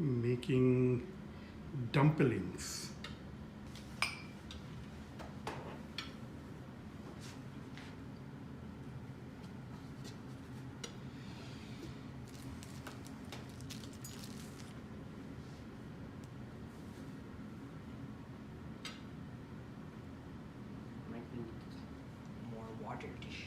making dumplings. Might need more water dishes.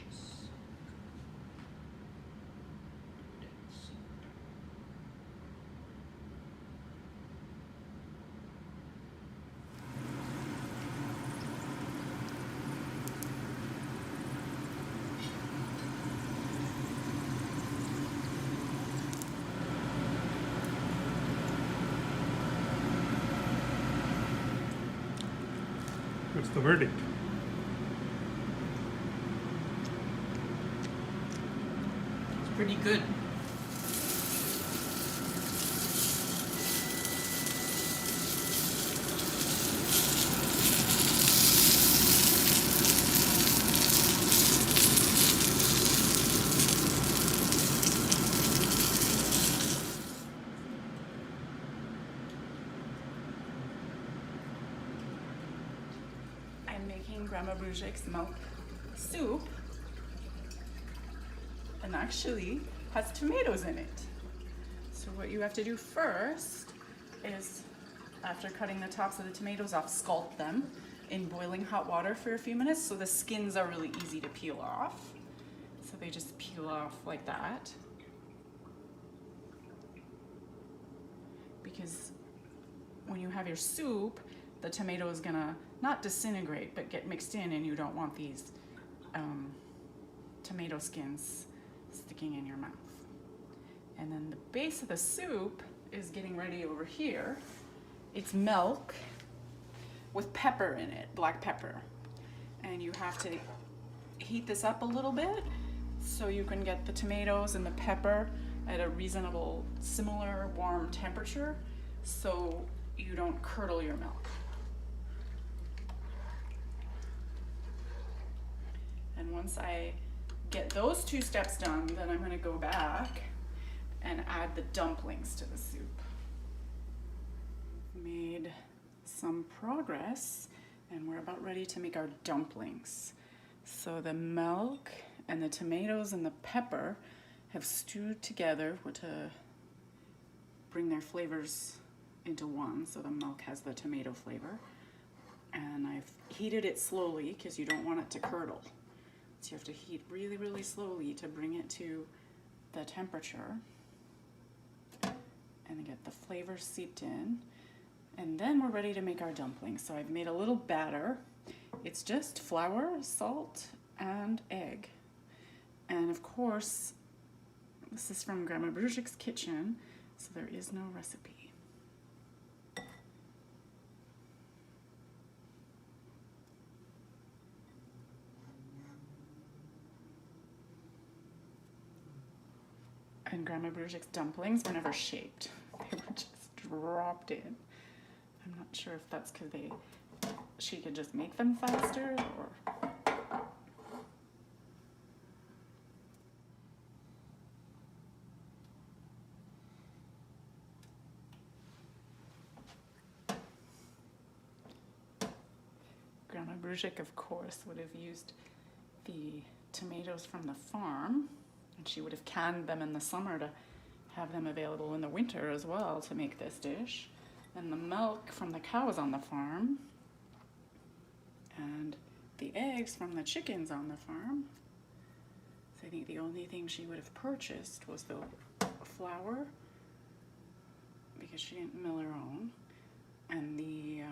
What's the verdict? It's pretty good. I'm making Grandma Brujek's milk soup, and actually has tomatoes in it. So what you have to do first is, after cutting the tops of the tomatoes off, scald them in boiling hot water for a few minutes so the skins are really easy to peel off. So they just peel off like that. Because when you have your soup, the tomato is gonna not disintegrate, but get mixed in, and you don't want these tomato skins sticking in your mouth. And then the base of the soup is getting ready over here. It's milk with pepper in it, black pepper. And you have to heat this up a little bit so you can get the tomatoes and the pepper at a reasonable, similar warm temperature so you don't curdle your milk. And once I get those two steps done, then I'm gonna go back and add the dumplings to the soup. Made some progress, and we're about ready to make our dumplings. So the milk and the tomatoes and the pepper have stewed together to bring their flavors into one. So the milk has the tomato flavor, and I've heated it slowly because you don't want it to curdle. So you have to heat really, really slowly to bring it to the temperature and get the flavor seeped in. And then we're ready to make our dumplings. So I've made a little batter. It's just flour, salt, and egg. And of course, this is from Grandma Brujek's kitchen, so there is no recipe. And Grandma Brujek's dumplings were never shaped. They were just dropped in. I'm not sure if that's because she could just make them faster, or... Grandma Brujek, of course, would have used the tomatoes from the farm, and she would have canned them in the summer to have them available in the winter as well to make this dish. And the milk from the cows on the farm, and the eggs from the chickens on the farm. So I think the only thing she would have purchased was the flour, because she didn't mill her own, and the